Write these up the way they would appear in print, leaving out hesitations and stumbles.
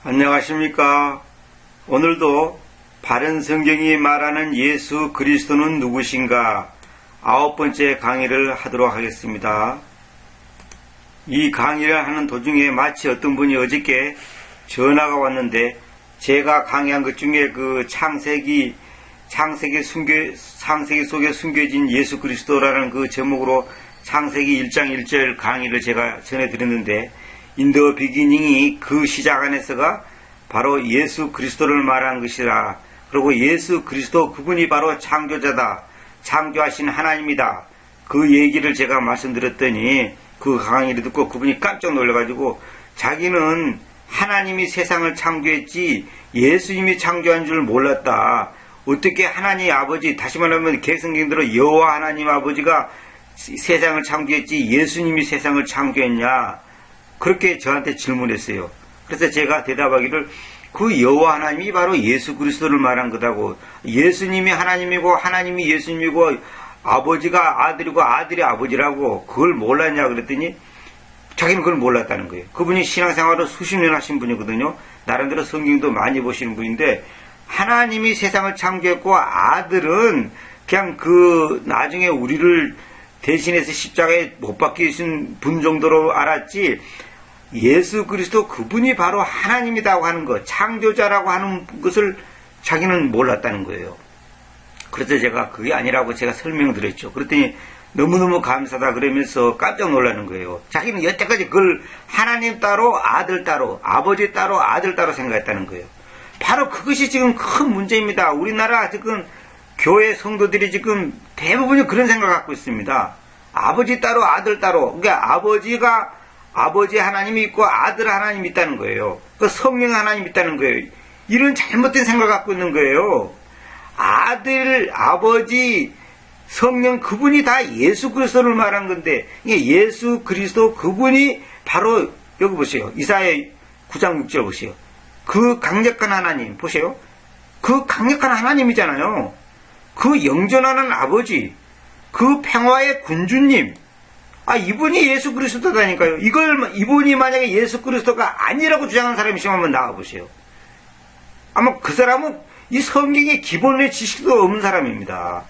안녕하십니까. 오늘도 바른 성경이 말하는 예수 그리스도는 누구신가 9번째 강의를 하도록 하겠습니다. 이 강의를 하는 도중에 마치 어떤 분이 어저께 전화가 왔는데 제가 강의한 것 중에 그 창세기 속에 숨겨진 예수 그리스도라는 그 제목으로 창세기 1장 1절 강의를 제가 전해드렸는데 인더 비기닝이 그 시작 안에서가 바로 예수 그리스도를 말한 것이라. 그리고 예수 그리스도 그분이 바로 창조자다. 창조하신 하나님이다. 그 얘기를 제가 말씀드렸더니 그 강의를 듣고 그분이 깜짝 놀라가지고 자기는 하나님이 세상을 창조했지 예수님이 창조한 줄 몰랐다. 어떻게 하나님 아버지, 다시 말하면 개성경대로 여호와 하나님 아버지가 세상을 창조했지 예수님이 세상을 창조했냐. 그렇게 저한테 질문했어요. 그래서 제가 대답하기를 그 여호와 하나님이 바로 예수 그리스도를 말한 거다고. 예수님이 하나님이고 하나님이 예수님이고 아버지가 아들이고 아들이 아버지라고. 그걸 몰랐냐 그랬더니 자기는 그걸 몰랐다는 거예요. 그분이 신앙생활을 수십 년 하신 분이거든요. 나름대로 성경도 많이 보시는 분인데 하나님이 세상을 창조했고 아들은 그냥 그 나중에 우리를 대신해서 십자가에 못 박히신 분 정도로 알았지 예수 그리스도 그분이 바로 하나님이라고 하는 것, 창조자라고 하는 것을 자기는 몰랐다는 거예요. 그래서 제가 그게 아니라고 제가 설명드렸죠. 그랬더니 너무너무 감사하다 그러면서 깜짝 놀라는 거예요. 자기는 여태까지 그걸 하나님 따로 아들 따로 아버지 따로 아들 따로 생각했다는 거예요. 바로 그것이 지금 큰 문제입니다. 우리나라 지금 교회 성도들이 지금 대부분이 그런 생각을 갖고 있습니다. 아버지 따로 아들 따로. 그러니까 아버지 하나님이 있고 아들 하나님이 있다는 거예요. 그 성령 하나님이 있다는 거예요. 이런 잘못된 생각을 갖고 있는 거예요. 아들, 아버지, 성령 그분이 다 예수 그리스도를 말한 건데 예수 그리스도 그분이 바로 여기 보세요. 이사야 9장 6절 보세요. 그 강력한 하나님 보세요. 그 강력한 하나님이잖아요. 그 영존하는 아버지, 그 평화의 군주님, 이분이 예수 그리스도다니까요. 이분이 만약에 예수 그리스도가 아니라고 주장하는 사람이 있으면 한번 나와보세요. 아마 그 사람은 이 성경의 기본의 지식도 없는 사람입니다.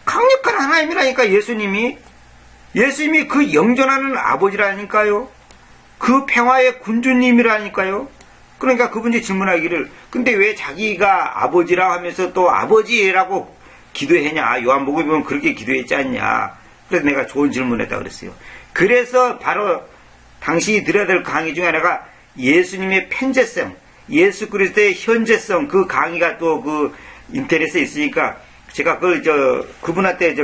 강력한 하나님이라니까 예수님이 그 영존하는 아버지라니까요. 그 평화의 군주님이라니까요. 그러니까 그분이 질문하기를 근데 왜 자기가 아버지라 하면서 또 아버지라고 기도했냐. 요한복음에 보면 그렇게 기도했지 않냐. 그래서 내가 좋은 질문을 했다고 그랬어요. 그래서 바로 당신이 들어야 될 강의 중에 하나가 예수님의 편재성, 예수 그리스도의 현재성, 그 강의가 또 그 인터넷에 있으니까 제가 그걸 그분한테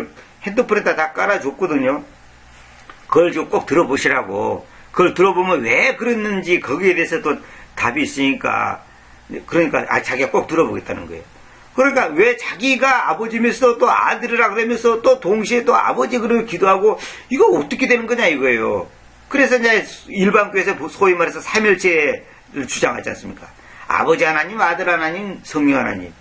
핸드폰에다 다 깔아줬거든요. 그걸 꼭 들어보시라고. 그걸 들어보면 왜 그랬는지 거기에 대해서 또 답이 있으니까. 그러니까 자기가 꼭 들어보겠다는 거예요. 그러니까 왜 자기가 아버지면서 또 아들이라 그러면서 또 동시에 또 아버지 그러고 기도하고 이거 어떻게 되는 거냐 이거예요. 그래서 이제 일반교회에서 소위 말해서 삼일체를 주장하지 않습니까? 아버지 하나님, 아들 하나님, 성령 하나님.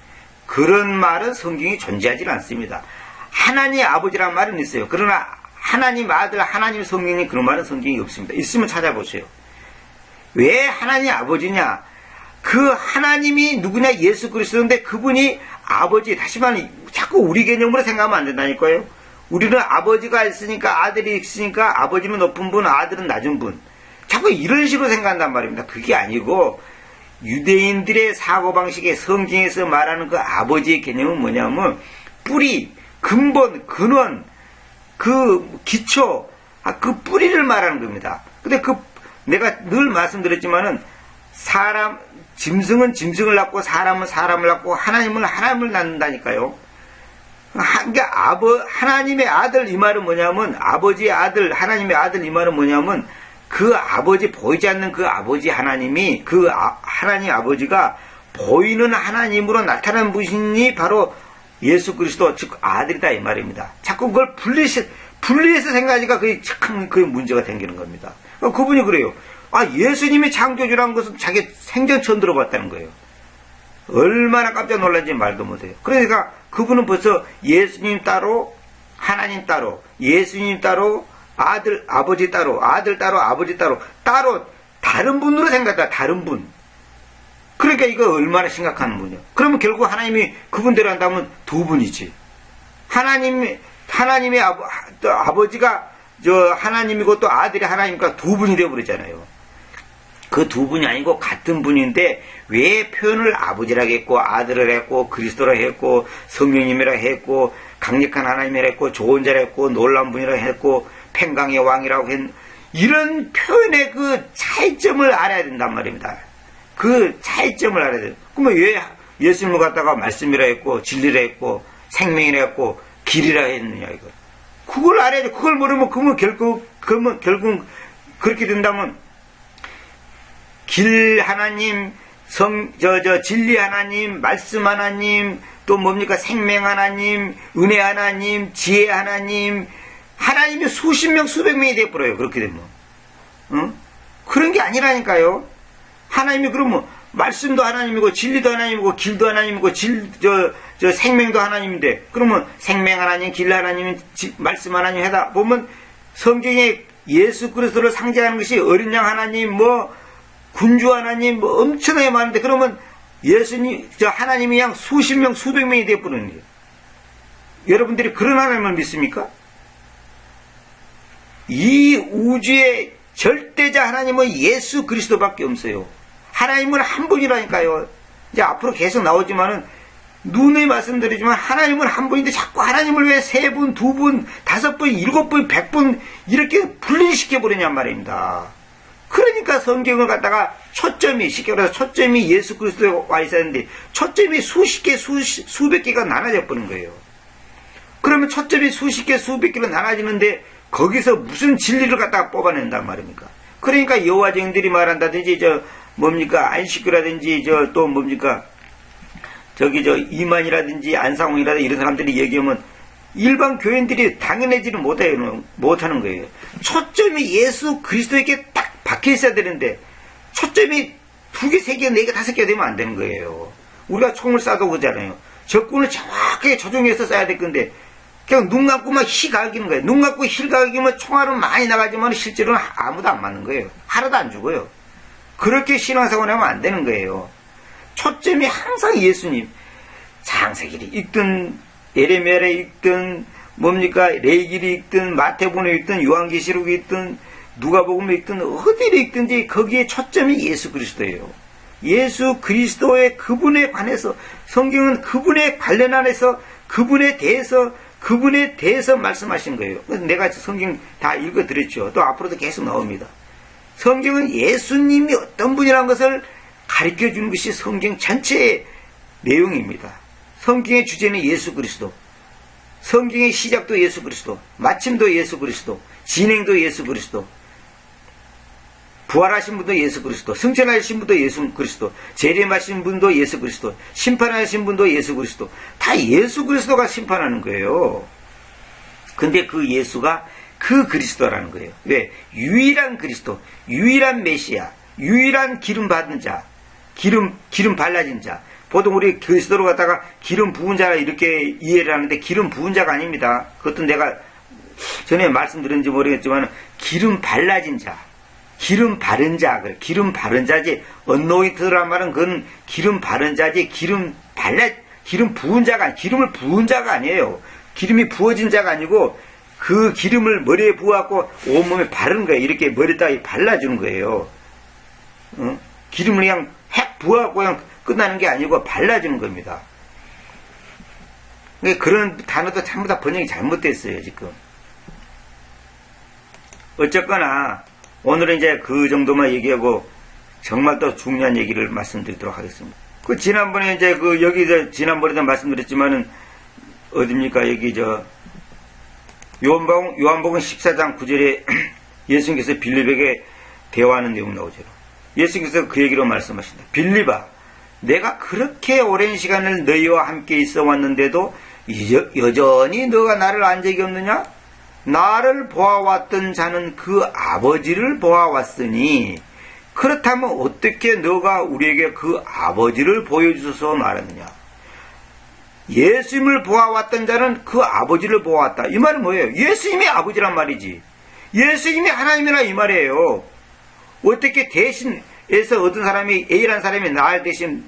그런 말은 성경이 존재하지 않습니다. 하나님 아버지란 말은 있어요. 그러나 하나님 아들, 하나님 성령님 그런 말은 성경이 없습니다. 있으면 찾아보세요. 왜 하나님 아버지냐? 그 하나님이 누구냐? 예수 그리스도인데 그분이 아버지, 다시 말하면 자꾸 우리 개념으로 생각하면 안 된다니까요. 우리는 아버지가 있으니까 아들이 있으니까 아버지는 높은 분, 아들은 낮은 분. 자꾸 이런 식으로 생각한단 말입니다. 그게 아니고 유대인들의 사고방식에 성경에서 말하는 그 아버지의 개념은 뭐냐면 뿌리, 근본, 근원, 그 기초, 그 뿌리를 말하는 겁니다. 근데 내가 늘 말씀드렸지만은 짐승은 짐승을 낳고 사람은 사람을 낳고 하나님은 하나님을 낳는다니까요. 그러니까 하나님의 아들 이 말은 뭐냐면 아버지의 아들, 하나님의 아들 이 말은 뭐냐면 그 아버지 보이지 않는 그 아버지 하나님이 그 하나님 아버지가 보이는 하나님으로 나타난 분이 바로 예수 그리스도 즉 아들이다 이 말입니다. 자꾸 그걸 분리해서 생각하니까 그게 참 그게 문제가 생기는 겁니다. 그분이 그래요. 예수님이 창조주라는 것은 자기 생전 처음 들어봤다는 거예요. 얼마나 깜짝 놀란지 말도 못해요. 그러니까 그분은 벌써 예수님 따로 하나님 따로 예수님 따로 아버지 따로 아들 따로 아버지 따로 다른 분으로 생각했다. 다른 분. 그러니까 이거 얼마나 심각한 분이야. 그러면 결국 하나님이 그분대로 한다면 두 분이지. 하나님의 아버지가 하나님이고 또 아들이 하나님과 두 분이 되어버렸잖아요. 그 두 분이 아니고 같은 분인데 왜 표현을 아버지라고 했고 아들을 했고 그리스도라 했고 성령님이라 했고 강력한 하나님이라 했고 좋은 자라 했고 놀라운 분이라 했고 팽강의 왕이라고 했 이런 표현의 그 차이점을 알아야 된단 말입니다. 그 차이점을 알아야 돼요. 그러면 왜 예수님을 갖다가 말씀이라 했고 진리라 했고 생명이라 했고 길이라 했느냐 이거. 그걸 알아야 돼. 그걸 모르면 그러면 결국 그렇게 된다면 길 하나님, 진리 하나님, 말씀 하나님, 또 뭡니까? 생명 하나님, 은혜 하나님, 지혜 하나님, 하나님이 수십 명, 수백 명이 되어버려요. 그렇게 되면. 그런 게 아니라니까요. 하나님이 그러면 말씀도 하나님이고, 진리도 하나님이고, 길도 하나님이고, 생명도 하나님인데, 그러면 생명 하나님, 길 하나님, 말씀 하나님 하다 보면 성경에 예수 그리스도를 상징하는 것이 어린 양 하나님, 군주 하나님 엄청나게 많은데 그러면 예수님 하나님이 양 수십 명 수백 명이 되어버리는 거예요. 여러분들이 그런 하나님을 믿습니까? 이 우주의 절대자 하나님은 예수 그리스도밖에 없어요. 하나님은 한 분이라니까요. 이제 앞으로 계속 나오지만은 누누이 말씀드리지만 하나님은 한 분인데 자꾸 하나님을 왜 세 분, 두 분, 다섯 분, 일곱 분, 100분 이렇게 분리시켜 버리냔 말입니다. 그러니까 성경을 갖다가 초점이, 쉽게 말해서 초점이 예수 그리스도에 와 있었는데 초점이 수십 개, 수백 개가 나눠져 버린 거예요. 그러면 초점이 수십 개, 수백 개로 나눠지는데 거기서 무슨 진리를 갖다가 뽑아낸단 말입니까? 그러니까 여호와 증인들이 말한다든지 안식교라든지 또 이만이라든지 안상홍이라든지 이런 사람들이 얘기하면 일반 교인들이 당연하지는 못하는 거예요. 초점이 예수 그리스도에게 딱 박혀 있어야 되는데 초점이 두 개, 세 개, 네 개, 다섯 개가 되면 안 되는 거예요. 우리가 총을 쏴도 그러잖아요. 적군을 정확하게 조종해서 쏴야 될 건데 그냥 눈 감고만 희가기는 거예요. 눈 감고 희가기면 총알은 많이 나가지만 실제로는 아무도 안 맞는 거예요. 하나도 안 죽어요. 그렇게 신앙생활을 하면 안 되는 거예요. 초점이 항상 예수님. 창세기를 읽든 예레미야를 읽든 레위기를 읽든 마태복음을 읽든 요한계시록을 읽든 누가복음을 읽든 어디를 읽든지 거기에 초점이 예수 그리스도예요. 예수 그리스도의 그분에 관해서 성경은 그분에 관련해서 그분에 대해서 말씀하신 거예요. 내가 성경 다 읽어드렸죠. 또 앞으로도 계속 나옵니다. 성경은 예수님이 어떤 분이라는 것을 가르쳐주는 것이 성경 전체의 내용입니다. 성경의 주제는 예수 그리스도, 성경의 시작도 예수 그리스도, 마침도 예수 그리스도, 진행도 예수 그리스도, 부활하신 분도 예수 그리스도, 승천하신 분도 예수 그리스도, 재림하신 분도 예수 그리스도, 심판하신 분도 예수 그리스도, 다 예수 그리스도가 심판하는 거예요. 근데 그 예수가 그 그리스도라는 거예요. 왜? 유일한 그리스도, 유일한 메시아, 유일한 기름 받은 자, 기름 발라진 자. 보통 우리 그리스도로 갖다가 기름 부은 자라 이렇게 이해를 하는데 기름 부은 자가 아닙니다. 그것도 내가 전에 말씀드렸는지 모르겠지만 기름 발라진 자, 기름 바른 자, 기름 바른 자지. 언노인트란 말은 그건 기름 바른 자지. 기름 부은 자가, 기름을 부은 자가 아니에요. 기름이 부어진 자가 아니고 그 기름을 머리에 부어갖고 온몸에 바르는 거예요. 이렇게 머리에다가 발라주는 거예요. 기름을 그냥 핵 부어갖고 그냥 끝나는 게 아니고 발라주는 겁니다. 그런 단어도 전부 다 번역이 잘못됐어요, 지금. 어쨌거나, 오늘은 이제 그 정도만 얘기하고, 정말 또 중요한 얘기를 말씀드리도록 하겠습니다. 지난번에 지난번에도 말씀드렸지만은, 어딥니까? 요한복음 14장 9절에 예수님께서 빌립에게 대화하는 내용 나오죠. 예수님께서 그 얘기로 말씀하신다. 빌립아, 내가 그렇게 오랜 시간을 너희와 함께 있어 왔는데도 여전히 너가 나를 안 적이 없느냐? 나를 보아왔던 자는 그 아버지를 보아왔으니 그렇다면 어떻게 너가 우리에게 그 아버지를 보여주소서 말하느냐? 예수님을 보아왔던 자는 그 아버지를 보아왔다. 이 말은 뭐예요? 예수님이 아버지란 말이지. 예수님이 하나님이라 이 말이에요. 어떻게 대신 에서 어떤 사람이 A라는 사람이 나 대신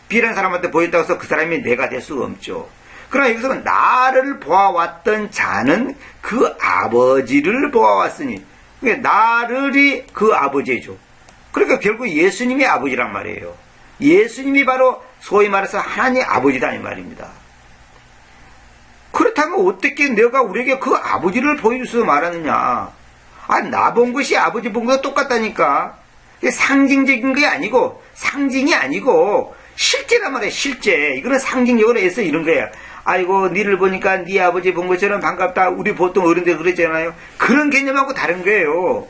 B라는 사람한테 보였다고 해서 그 사람이 내가 될 수가 없죠. 그러나 여기서 나를 보아왔던 자는 그 아버지를 보아왔으니, 그러니까 나를이 그 아버지죠. 그러니까 결국 예수님이 아버지란 말이에요. 예수님이 바로 소위 말해서 하나님 아버지다 이 말입니다. 그렇다면 어떻게 내가 우리에게 그 아버지를 보여줘서 말하느냐? 나 본 것이 아버지 본 것과 똑같다니까. 상징적인 게 아니고, 상징이 아니고 실제란 말이에요. 실제. 이거는 상징적으로 해서 이런 거야. 아이고 니를 보니까 네 아버지 본 것처럼 반갑다. 우리 보통 어른들 그러잖아요. 그런 개념하고 다른 거예요.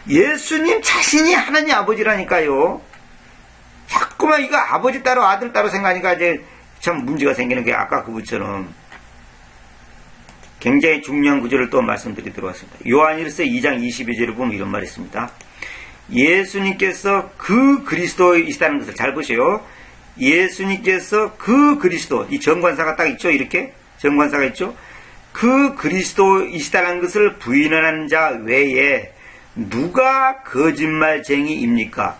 예수님 자신이 하나님 아버지라니까요. 자꾸만 이거 아버지 따로 아들 따로 생각하니까 이제 참 문제가 생기는 게 아까 그것처럼 굉장히 중요한 구절을 또 말씀드리도록 하겠습니다. 요한일서 2장 22절을 보면 이런 말이 있습니다. 예수님께서 그 그리스도이시다는 것을 잘 보세요. 예수님께서 그 그리스도, 이 정관사가 딱 있죠. 이렇게 정관사가 있죠. 그 그리스도이시다는 것을 부인하는 자 외에 누가 거짓말쟁이입니까?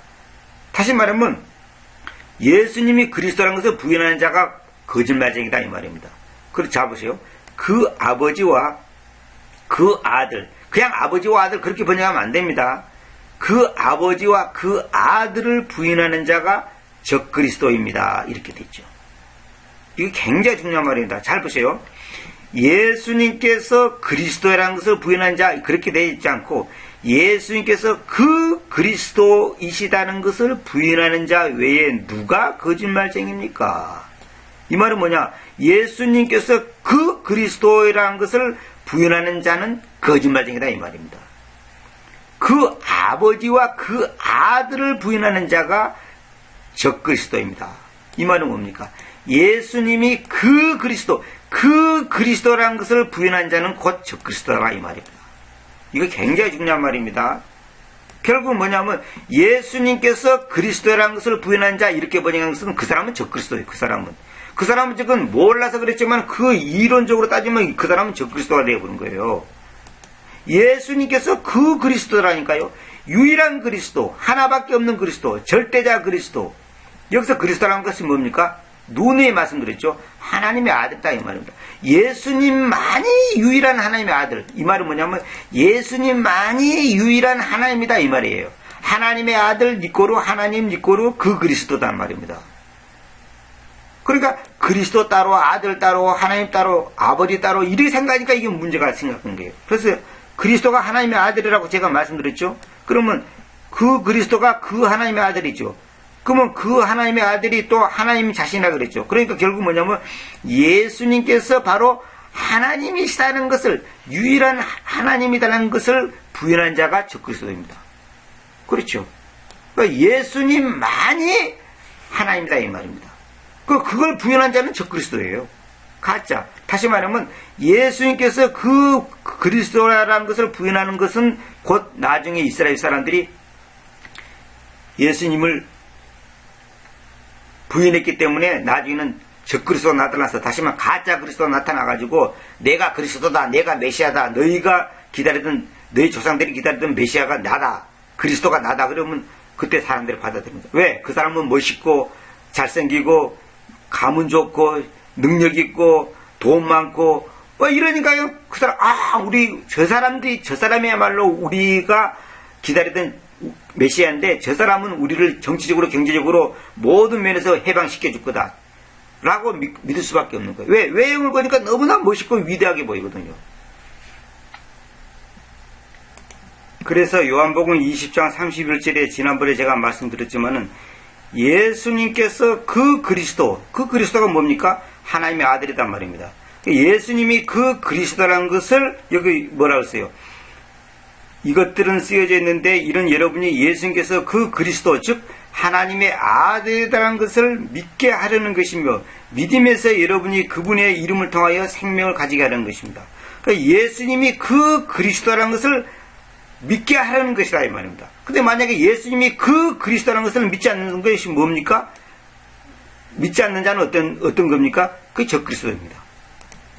다시 말하면 예수님이 그리스도라는 것을 부인하는 자가 거짓말쟁이다 이 말입니다. 그렇게 잘 보세요. 그 아버지와 그 아들, 그냥 아버지와 아들 그렇게 번역하면 안 됩니다. 그 아버지와 그 아들을 부인하는 자가 적그리스도입니다. 이렇게 돼 있죠. 이거 굉장히 중요한 말입니다. 잘 보세요. 예수님께서 그리스도라는 것을 부인하는 자 그렇게 되어 있지 않고 예수님께서 그 그리스도이시다는 것을 부인하는 자 외에 누가 거짓말쟁입니까? 이 말은 뭐냐? 예수님께서 그 그리스도라는 것을 부인하는 자는 거짓말쟁이다 이 말입니다. 그 아버지와 그 아들을 부인하는 자가 적그리스도입니다. 이 말은 뭡니까? 예수님이 그 그리스도라는 것을 부인한 자는 곧 적그리스도라 이 말입니다. 이거 굉장히 중요한 말입니다. 결국 뭐냐면 예수님께서 그리스도라는 것을 부인한 자 이렇게 번역한 것은 그 사람은 적그리스도예요. 그 사람은 지금 몰라서 그랬지만 그 이론적으로 따지면 그 사람은 적그리스도가 되어버린 거예요. 예수님께서 그 그리스도라니까요. 유일한 그리스도, 하나밖에 없는 그리스도, 절대자 그리스도. 여기서 그리스도라는 것이 뭡니까? 누누이 말씀드렸죠. 하나님의 아들이다 이 말입니다. 예수님만이 유일한 하나님의 아들. 이 말은 뭐냐면 예수님만이 유일한 하나님이다 이 말이에요. 하나님의 아들 니꼬로 하나님 니꼬로 그 그리스도다 말입니다. 그러니까 그리스도 따로 아들 따로 하나님 따로 아버지 따로 이렇게 생각하니까 이게 문제가 생각한 거예요. 그래서 그리스도가 하나님의 아들이라고 제가 말씀드렸죠. 그러면 그 그리스도가 그 하나님의 아들이죠. 그러면 그 하나님의 아들이 또 하나님 자신이라 그랬죠. 그러니까 결국 뭐냐면 예수님께서 바로 하나님이시다는 것을, 유일한 하나님이라는 것을 부인한 자가 적그리스도입니다. 그렇죠. 그러니까 예수님만이 하나님이다 이 말입니다. 그걸 부인한 자는 적그리스도예요. 가짜. 다시 말하면 예수님께서 그 그리스도라는 것을 부인하는 것은 곧 나중에 이스라엘 사람들이 예수님을 부인했기 때문에 나중에는 적그리스도가 나타나서, 다시 말하면 가짜 그리스도가 나타나가지고 내가 그리스도다, 내가 메시아다, 너희가 기다리던, 너희 조상들이 기다리던 메시아가 나다, 그리스도가 나다 그러면 그때 사람들이 받아들입니다. 왜? 그 사람은 멋있고 잘생기고 가문 좋고 능력 있고 돈 많고 이러니까요. 그 사람, 저 사람이야말로 우리가 기다리던 메시아인데 저 사람은 우리를 정치적으로 경제적으로 모든 면에서 해방시켜 줄 거다 라고 믿을 수밖에 없는 거예요. 왜? 외형을 보니까 너무나 멋있고 위대하게 보이거든요. 그래서 요한복음 20장 31절에 지난번에 제가 말씀드렸지만은 예수님께서 그 그리스도가 뭡니까? 하나님의 아들이란 말입니다. 예수님이 그 그리스도라는 것을 여기 뭐라고 했어요? 이것들은 쓰여져 있는데 이런 여러분이 예수님께서 그 그리스도, 즉 하나님의 아들이라는 것을 믿게 하려는 것이며 믿음에서 여러분이 그분의 이름을 통하여 생명을 가지게 하려는 것입니다. 그러니까 예수님이 그 그리스도라는 것을 믿게 하려는 것이다 이 말입니다. 근데 만약에 예수님이 그 그리스도라는 것을 믿지 않는 것이 뭡니까? 믿지 않는 자는 어떤 겁니까? 그게 적그리스도입니다.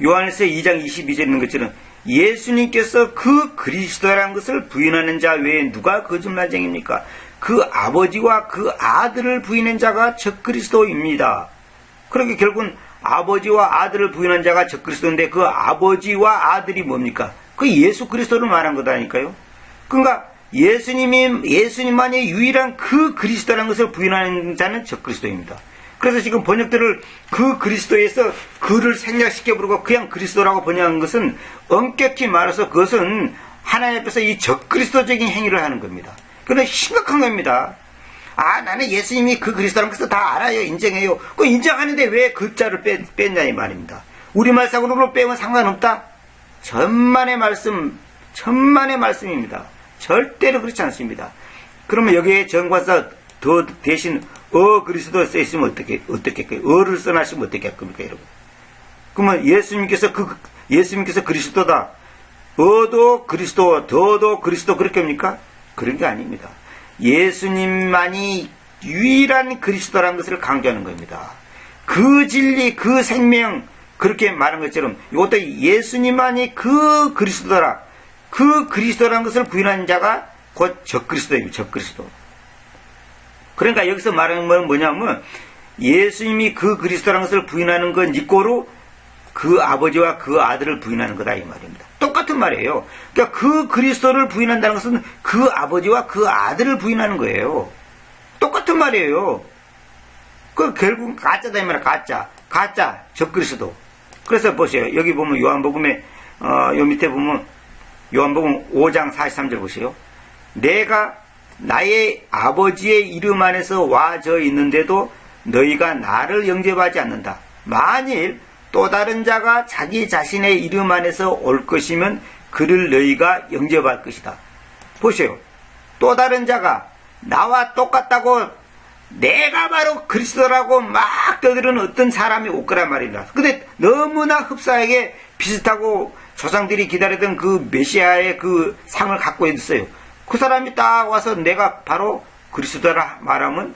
요한일서 2장 22절에 있는 것처럼 예수님께서 그 그리스도라는 것을 부인하는 자 외에 누가 거짓말쟁입니까? 그 아버지와 그 아들을 부인한 자가 적그리스도입니다. 그렇게 결국은 아버지와 아들을 부인한 자가 적그리스도인데 그 아버지와 아들이 뭡니까? 그 예수 그리스도를 말한 거다니까요. 그러니까 예수님만이 유일한 그 그리스도라는 것을 부인하는 자는 적그리스도입니다. 그래서 지금 번역들을 그 그리스도에서 그를 생략시켜 부르고 그냥 그리스도라고 번역한 것은 엄격히 말해서 그것은 하나님 앞에서 이 적그리스도적인 행위를 하는 겁니다. 그건 심각한 겁니다. 나는 예수님이 그 그리스도라는 것을 다 알아요. 인정해요. 그 인정하는데 왜 그 자를 뺐냐 이 말입니다. 우리말상으로 빼면 상관없다? 천만의 말씀입니다. 절대로 그렇지 않습니다. 그러면 여기에 정관사 더 대신 그리스도 써있으면 어떻게 어를 써놨으면 어떻게 할 겁니까, 여러분? 그러면 예수님께서 그리스도다. 어도 그리스도, 더도 그리스도 그렇게 합니까? 그런 게 아닙니다. 예수님만이 유일한 그리스도라는 것을 강조하는 겁니다. 그 진리, 그 생명, 그렇게 말한 것처럼 이것도 예수님만이 그 그리스도라. 그 그리스도라는 것을 부인하는 자가 곧 적그리스도입니다. 적그리스도. 그러니까 여기서 말하는 건 뭐냐면 예수님이 그 그리스도라는 것을 부인하는 건 이꼬로 그 아버지와 그 아들을 부인하는 거다 이 말입니다. 똑같은 말이에요. 그러니까 그 그리스도를 부인한다는 것은 그 아버지와 그 아들을 부인하는 거예요. 똑같은 말이에요. 그 결국 가짜다 이 말이야. 가짜 적그리스도. 그래서 보세요. 여기 보면 요한복음에 요 밑에 보면 요한복음 5장 43절 보세요. 내가 나의 아버지의 이름 안에서 와져 있는데도 너희가 나를 영접하지 않는다. 만일 또 다른 자가 자기 자신의 이름 안에서 올 것이면 그를 너희가 영접할 것이다. 보세요. 또 다른 자가 나와 똑같다고 내가 바로 그리스도라고 막 떠드는 어떤 사람이 올 거란 말입니다. 근데 너무나 흡사하게 비슷하고 조상들이 기다리던 그 메시아의 그 상을 갖고 있어요. 그 사람이 딱 와서 내가 바로 그리스도라 말하면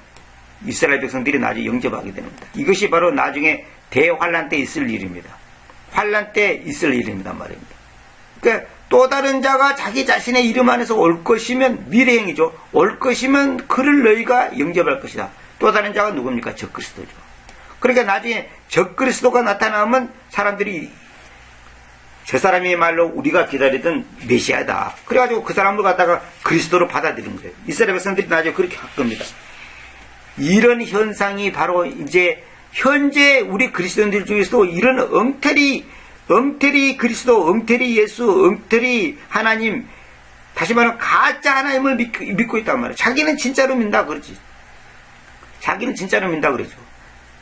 이스라엘 백성들이 나중에 영접하게 됩니다. 이것이 바로 나중에 대환란 때 있을 일입니다. 환란 때 있을 일입니다 말입니다. 그러니까 또 다른 자가 자기 자신의 이름 안에서 올 것이면 미래행이죠. 올 것이면 그를 너희가 영접할 것이다. 또 다른 자가 누굽니까? 적그리스도죠. 그러니까 나중에 적그리스도가 나타나면 사람들이 저 사람이 말로 우리가 기다리던 메시아다. 그래가지고 그 사람을 갖다가 그리스도로 받아들인 거예요. 이스라엘 백성들이 나중에 그렇게 할 겁니다. 이런 현상이 바로 이제 현재 우리 그리스도인들 중에서도 이런 엉터리 그리스도, 엉터리 예수, 엉터리 하나님, 다시 말하면 가짜 하나님을 믿고 있단 말이에요. 자기는 진짜로 믿는다 그러지. 자기는 진짜로 믿는다 그러죠.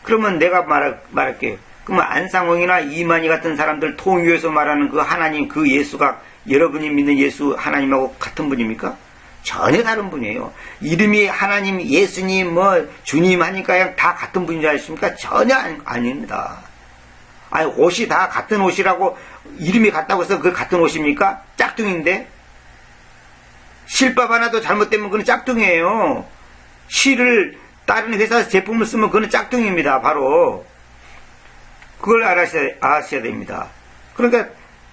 그러면 내가 말할게요. 그러면 안상홍이나 이만희 같은 사람들 통유에서 말하는 그 하나님, 그 예수가 여러분이 믿는 예수 하나님하고 같은 분입니까? 전혀 다른 분이에요. 이름이 하나님, 예수님, 주님 하니까 그냥 다 같은 분인 줄 아십니까? 전혀 아닙니다. 아니, 옷이 다 같은 옷이라고 이름이 같다고 해서 그 같은 옷입니까? 짝퉁인데? 실밥 하나도 잘못되면 그건 짝퉁이에요. 실을 다른 회사 제품을 쓰면 그건 짝퉁입니다. 바로. 그걸 아셔야 됩니다. 그러니까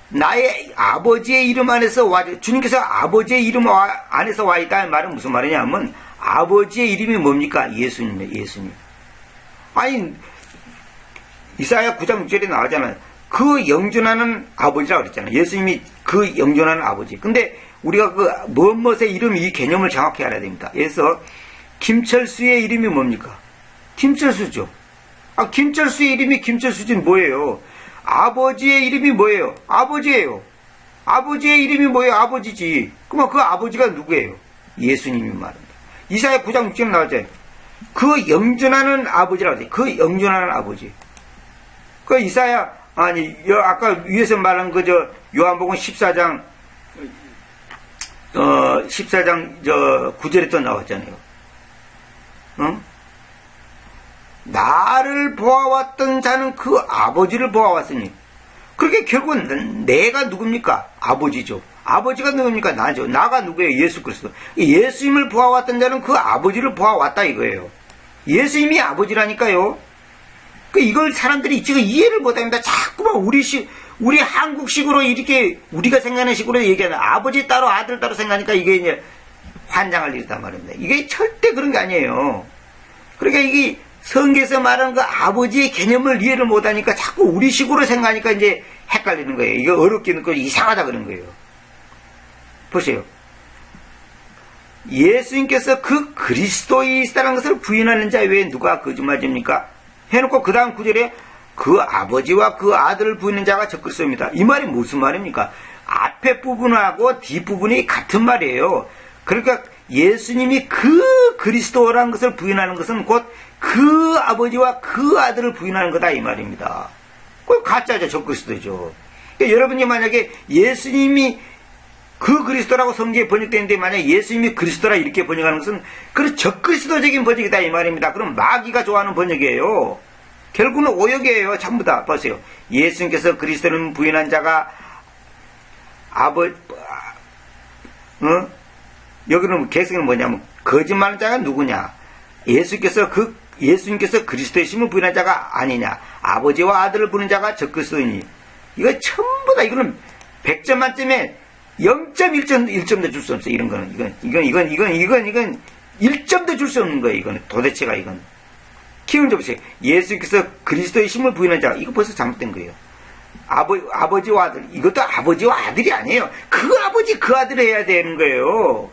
나의 아버지의 이름 안에서 주님께서 아버지의 이름 안에서 와 있다는 말은 무슨 말이냐면 아버지의 이름이 뭡니까? 예수님이에요. 예수님. 아니 이사야 9장 6절에 나오잖아요. 그 영존하는 아버지라고 그랬잖아요. 예수님이 그 영존하는 아버지. 근데 우리가 그 무엇의 이름 이 개념을 정확히 알아야 됩니다. 그래서 김철수의 이름이 뭡니까? 김철수죠. 김철수의 이름이 김철수지 뭐예요? 아버지의 이름이 뭐예요? 아버지예요. 아버지의 이름이 뭐예요? 아버지지. 그러면 그 아버지가 누구예요? 예수님이 말합니다. 이사야 9장 6절에 나오잖아요. 그 영존하는 아버지라고 하죠. 그 영존하는 아버지. 그 이사야 아까 위에서 말한 요한복음 14장 9절에 또 나왔잖아요. 나를 보아왔던 자는 그 아버지를 보아왔으니. 그렇게 결국은 내가 누굽니까? 아버지죠. 아버지가 누굽니까? 나죠. 나가 누구예요? 예수 그리스도. 예수님을 보아왔던 자는 그 아버지를 보아왔다 이거예요. 예수님이 아버지라니까요. 이걸 사람들이 지금 이해를 못합니다. 자꾸만 우리 한국식으로 이렇게 우리가 생각하는 식으로 얘기하는 아버지 따로 아들 따로 생각하니까 이게 이제 환장할 일이다 말입니다. 이게 절대 그런 게 아니에요. 그러니까 이게 성경에서 말하는 그 아버지의 개념을 이해를 못하니까 자꾸 우리식으로 생각하니까 이제 헷갈리는 거예요. 이거 어렵게 느끼고 이상하다 그런 거예요. 보세요. 예수님께서 그 그리스도이시다는 것을 부인하는 자 외에 누가 거짓말입니까? 해놓고 그 다음 구절에 그 아버지와 그 아들을 부인하는 자가 적그리스도입니다. 이 말이 무슨 말입니까? 앞에 부분하고 뒷부분이 같은 말이에요. 그러니까 예수님이 그 그리스도라는 것을 부인하는 것은 곧 그 아버지와 그 아들을 부인하는 거다 이 말입니다. 그건 가짜죠. 적그리스도죠. 그러니까 여러분이 만약에 예수님이 그 그리스도라고 성경에 번역되는데 만약 예수님이 그리스도라 이렇게 번역하는 것은 그 적그리스도적인 번역이다 이 말입니다. 그럼 마귀가 좋아하는 번역이에요. 결국은 오역이에요. 전부 다. 보세요. 예수님께서 그리스도는 부인한 자가 여기는 개성은 뭐냐면 거짓말하는 자가 누구냐? 예수님께서 그리스도이심을 부인한 자가 아니냐? 아버지와 아들을 부르는 자가 적그리스도이니. 이거 전부 다 이거는 100점 만점에 0.1점도 줄 수 없어요. 이런 거는 이건 1점도 줄 수 없는 거예요. 이거는 도대체가 이건. 기운 좀 보세요. 예수님께서 그리스도이심을 부인한 자 이거 벌써 잘못된 거예요. 아버지와 아들 이것도 아버지와 아들이 아니에요. 그 아버지 그 아들을 해야 되는 거예요.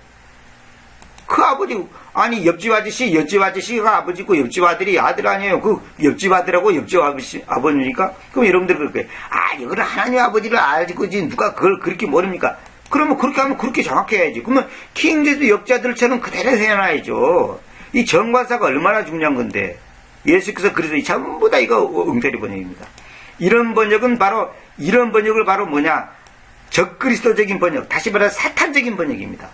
그 아버지 아니 옆집 아저씨가 아버지고 옆집 아들이 아들 아니에요. 그 옆집 아들하고 옆집 아버지니까 그럼 여러분들 그럴 거예요. 이거는 하나님 아버지를 알고 누가 그걸 그렇게 모릅니까? 그러면 그렇게 하면 그렇게 정확해야지. 그러면 킹제도 옆자들처럼 그대로 해놔야죠. 이 정관사가 얼마나 중요한 건데 예수께서 그래서 전부 다 이거 엉터리 번역입니다. 이런 번역을 바로 뭐냐? 적그리스도적인 번역, 다시 말해서 사탄적인 번역입니다.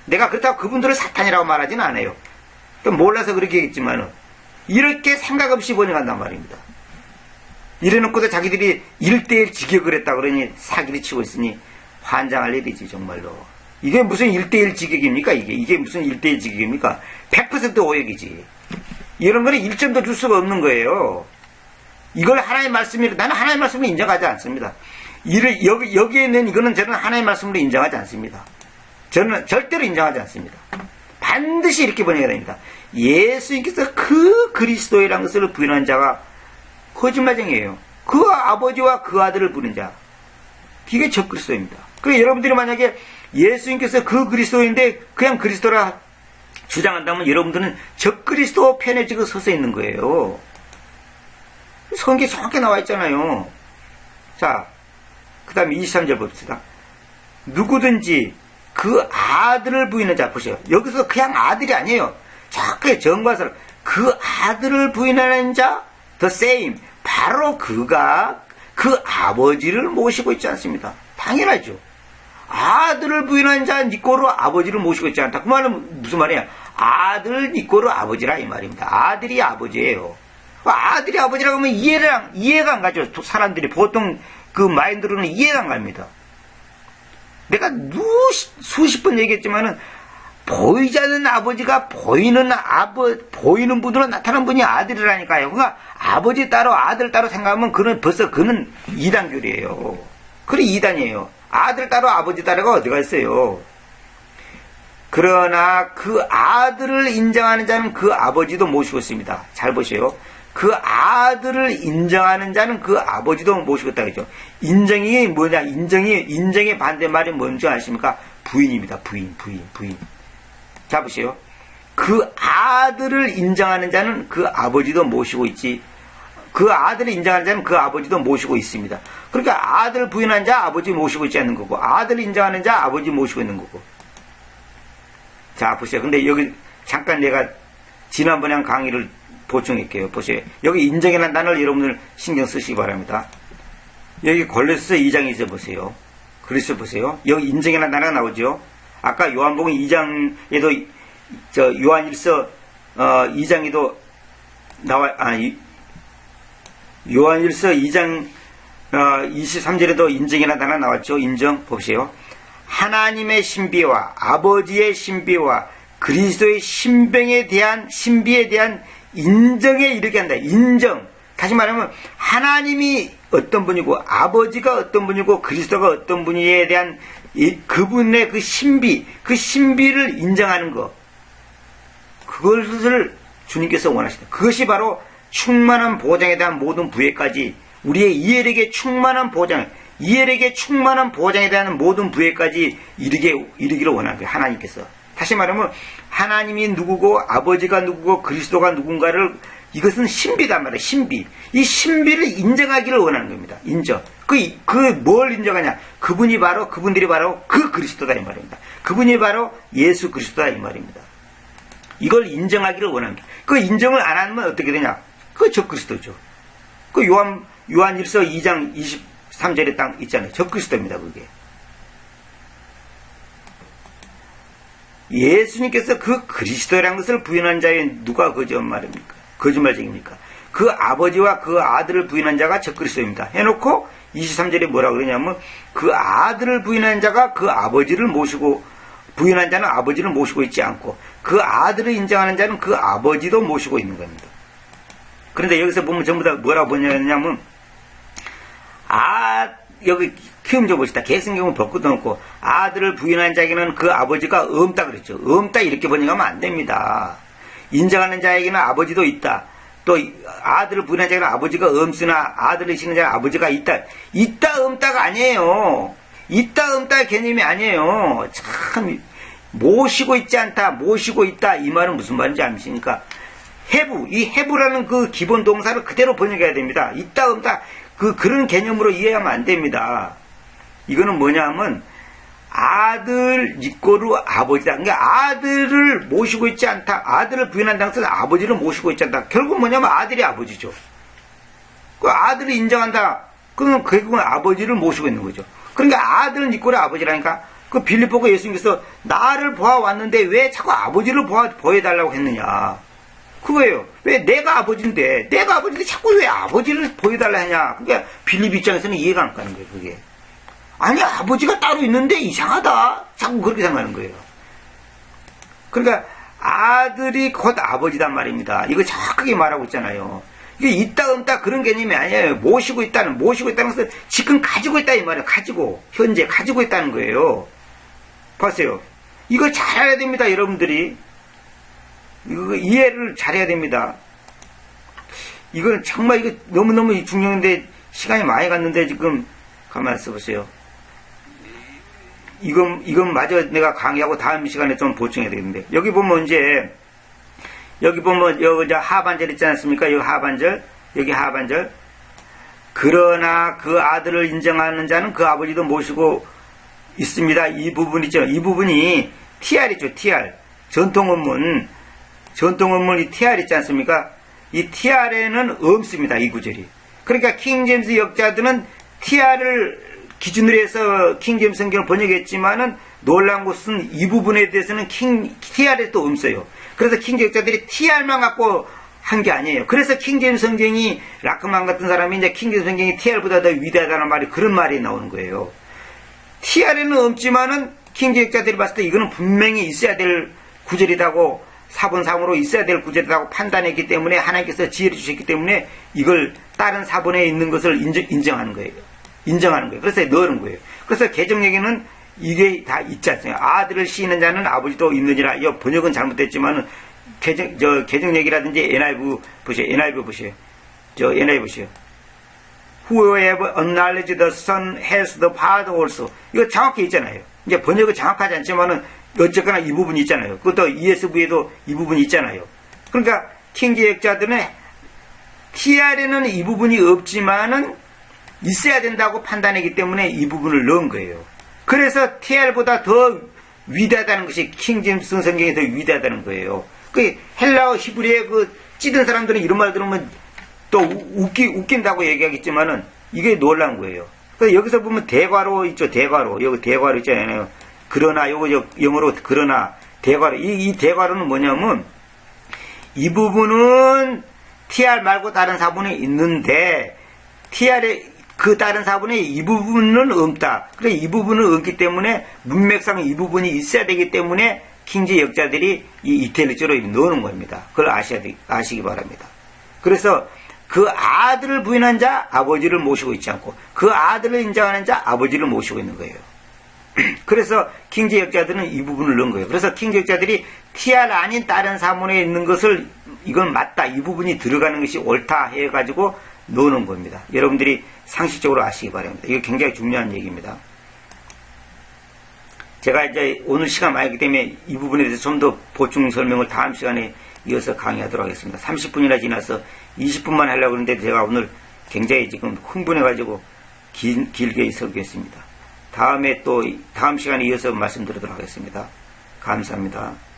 내가 그렇다고 그분들을 사탄이라고 말하지는 않아요. 몰라서 그렇게 했지만 이렇게 생각 없이 번역한단 말입니다. 이래놓고도 자기들이 1대1 직역을 했다 그러니 사기를 치고 있으니 환장할 일이지 정말로. 이게 무슨 1대1 직역입니까? 이게 무슨 1대1 직역입니까? 100% 오역이지. 이런 거는 1점도 줄 수가 없는 거예요. 이걸 하나의 말씀이라 나는 하나의 말씀을 인정하지 않습니다. 여기에 있는 이거는 저는 하나의 말씀으로 인정하지 않습니다. 저는 절대로 인정하지 않습니다. 반드시 이렇게 번역해야 됩니다. 예수님께서 그 그리스도이라는 것을 부인한 자가 거짓말쟁이에요. 그 아버지와 그 아들을 부른 자. 이게 적그리스도입니다. 그래서 여러분들이 만약에 예수님께서 그 그리스도인데 그냥 그리스도라 주장한다면 여러분들은 적그리스도 편에 지금 서서 있는 거예요. 성경에 정확히 나와 있잖아요. 자, 그 다음에 23절 봅시다. 누구든지 그 아들을 부인하는 자 보세요. 여기서 그냥 아들이 아니에요. 정확하게 정과서를 그 아들을 부인하는 자 the same 바로 그가 그 아버지를 모시고 있지 않습니다. 당연하죠. 아들을 부인하는 자 니꼬로 아버지를 모시고 있지 않다. 그 말은 무슨 말이야? 아들 니꼬로 아버지라 이 말입니다. 아들이 아버지예요. 아들이 아버지라고 하면 이해가 안 가죠. 사람들이 보통 그 마인드로는 이해가 안 갑니다. 내가 수십 번 얘기했지만은 보이지 않는 아버지가 보이는 분으로 나타난 분이 아들이라니까요. 그러니까 아버지 따로 아들 따로 생각하면 그는 이단교리예요. 그래 이단이에요. 아들 따로 아버지 따로가 어디가 있어요. 그러나 그 아들을 인정하는 자는 그 아버지도 모시고 있습니다. 잘 보세요. 그 아들을 인정하는 자는 그 아버지도 모시고 있다 그랬죠. 인정이 뭐냐? 인정의 반대말이 뭔지 아십니까? 부인입니다. 부인. 자 보세요. 그 아들을 인정하는 자는 그 아버지도 모시고 있지. 그 아들을 인정하는 자는 그 아버지도 모시고 있습니다. 그러니까 아들 부인한 자 아버지 모시고 있지 않는 거고, 아들 인정하는 자 아버지 모시고 있는 거고. 자 보세요. 근데 여기 잠깐 내가 지난번에 한 강의를 보충할게요. 보세요. 여기 인정이라는 단어를 여러분들 신경 쓰시기 바랍니다. 여기 골로새 2장에 있어 보세요. 그래서 보세요. 여기 인정이라는 단어가 나오죠. 아까 요한복음 2장에도 요한일서 2장에도 요한일서 2장 23절에도 인정이라는 단어가 나왔죠. 인정 보세요. 하나님의 신비와 아버지의 신비와 그리스도의 신비에 대한 인정에 이르게 한다. 인정. 다시 말하면 하나님이 어떤 분이고 아버지가 어떤 분이고 그리스도가 어떤 분이에 대한 그분의 그 신비를 인정하는 것, 그것을 주님께서 원하시다. 그것이 바로 충만한 보장에 대한 모든 부혜까지, 우리의 이엘에게 충만한 보장, 이엘에게 충만한 보장에 대한 모든 부혜까지 이르기를 원하는 거예요. 하나님께서. 다시 말하면 하나님이 누구고 아버지가 누구고 그리스도가 누군가를, 이것은 신비단 말이에요. 신비. 이 신비를 인정하기를 원하는 겁니다. 인정. 뭘 인정하냐? 그분들이 바로 그 그리스도다 이 말입니다. 그분이 바로 예수 그리스도다 이 말입니다. 이걸 인정하기를 원합니다. 그 인정을 안 하면 어떻게 되냐? 그 적그리스도죠. 그 요한일서 2장 23절에 딱 있잖아요. 적그리스도입니다. 그게. 예수님께서 그 그리스도라는 것을 부인한 자에 누가 거짓말쟁입니까? 그 아버지와 그 아들을 부인한 자가 적그리스도입니다. 해놓고 23절에 뭐라고 그러냐면, 그 아들을 부인한 자가 그 아버지를 모시고, 부인한 자는 아버지를 모시고 있지 않고, 그 아들을 인정하는 자는 그 아버지도 모시고 있는 겁니다. 그런데 여기서 보면 전부 다 뭐라고 보냐면, 여기 키움 좀 봅시다. 개성경은 벚꽃도 넣고, 아들을 부인한 자에게는 그 아버지가 없다 그랬죠. 없다 이렇게 번역하면 안 됩니다. 인정하는 자에게는 아버지도 있다. 또 아들을 부인한 자에게는 아버지가 없으나 아들을 신는 자는 아버지가 있다. 있다 없다가 아니에요. 있다 없다 개념이 아니에요. 참 모시고 있지 않다, 모시고 있다, 이 말은 무슨 말인지 아십니까? 이 해부라는 그 기본 동사를 그대로 번역해야 됩니다. 있다 없다 그런 개념으로 이해하면 안 됩니다. 이거는 뭐냐 하면 아들 이꼬르 아버지다. 그러니까 아들을 모시고 있지 않다. 아들을 부인한다는 것은 아버지를 모시고 있지 않다. 결국 뭐냐면 아들이 아버지죠. 그 아들을 인정한다. 그러면 결국은 아버지를 모시고 있는 거죠. 그러니까 아들은 이꼬르 아버지라니까. 그 빌립보가 예수님께서 나를 보아왔는데 왜 자꾸 아버지를 보여달라고 했느냐. 그거예요. 왜 내가 아버지인데 자꾸 왜 아버지를 보여달라 하냐. 그러니까 빌립 입장에서는 이해가 안 가는 거예요. 그게. 아니 아버지가 따로 있는데 이상하다. 자꾸 그렇게 생각하는 거예요. 그러니까 아들이 곧 아버지단 말입니다. 이거 정확하게 말하고 있잖아요. 이게 있다 없다 그런 개념이 아니에요. 모시고 있다는 것은 지금 가지고 있다 이 말이에요. 현재 가지고 있다는 거예요. 봤어요. 이걸 잘해야 됩니다. 여러분들이. 이거 이해를 잘해야 됩니다. 이건 정말 이거 너무너무 중요한데 시간이 많이 갔는데 지금 가만히 있어보세요. 이건 마저 내가 강의하고 다음 시간에 좀 보충해야 되겠는데, 여기 보면 여기 하반절 있지 않습니까? 여기 하반절. 그러나 그 아들을 인정하는 자는 그 아버지도 모시고 있습니다. 이 부분 있죠. 이 부분이 TR이죠. TR. 전통원문이 TR 있지 않습니까? 이 TR에는 없습니다. 이 구절이. 그러니까 킹제임스 역자들은 TR을 기준으로 해서 킹제임스 성경을 번역했지만은 놀라운 것은 이 부분에 대해서는 TR에도 없어요. 그래서 킹제임스 역자들이 TR만 갖고 한 게 아니에요. 그래서 킹제임스 성경이 라크만 같은 사람이 이제 킹제임스 성경이 TR보다 더 위대하다는 말이 그런 말이 나오는 거예요. TR에는 없지만은 킹제임스 역자들이 봤을 때 이거는 분명히 있어야 될 구절이라고, 사본상으로 있어야 될 구절이라고 판단했기 때문에 하나님께서 지혜를 주셨기 때문에 이걸 다른 사본에 있는 것을 인정하는 거예요. 그래서 넣는 거예요. 그래서 개정역에는 이게 다 있지 않습니까? 아들을 씌이는 자는 아버지도 있느니라. 이 번역은 잘못됐지만은 개정역이라든지 NIV 보세요. NIV 보세요. Whoever acknowledges the Son has the Father also. 이거 정확히 있잖아요. 이제 번역은 정확하지 않지만은 어쨌거나 이 부분이 있잖아요. 그것도 ESV에도 이 부분이 있잖아요. 그러니까 킹제 역자들은 TR에는 이 부분이 없지만은 있어야 된다고 판단했기 때문에 이 부분을 넣은 거예요. 그래서 TR보다 더 위대하다는 것이 킹제임스 성경이 더 위대하다는 거예요. 그 헬라어 히브리의 그 찌든 사람들은 이런 말 들으면 또 웃긴다고 얘기하겠지만은 이게 놀란 거예요. 그래서 여기서 보면 대괄호 있죠. 여기 대괄호 있잖아요. 그러나 요거 영어로 그러나 대괄호. 이 대괄호는 뭐냐면 이 부분은 TR 말고 다른 사본에 있는데 TR에 그 다른 사본에 이 부분은 없다. 그래 이 부분은 없기 때문에 문맥상 이 부분이 있어야 되기 때문에 킹제 역자들이 이 이탈리아로 넣는 겁니다. 그걸 아시기 바랍니다. 그래서 그 아들을 부인한 자 아버지를 모시고 있지 않고 그 아들을 인정하는 자 아버지를 모시고 있는 거예요. 그래서 킹제역자들은 이 부분을 넣은 거예요. 그래서 킹제역자들이 TR 아닌 다른 사문에 있는 것을 이건 맞다, 이 부분이 들어가는 것이 옳다 해가지고 넣는 겁니다. 여러분들이 상식적으로 아시기 바랍니다. 이거 굉장히 중요한 얘기입니다. 제가 이제 오늘 시간 많이 있기 때문에 이 부분에 대해서 좀 더 보충 설명을 다음 시간에 이어서 강의하도록 하겠습니다. 30분이나 지나서 20분만 하려고 하는데 제가 오늘 굉장히 지금 흥분해가지고 길게 설교했습니다. 다음에 또 다음 시간에 이어서 말씀드리도록 하겠습니다. 감사합니다.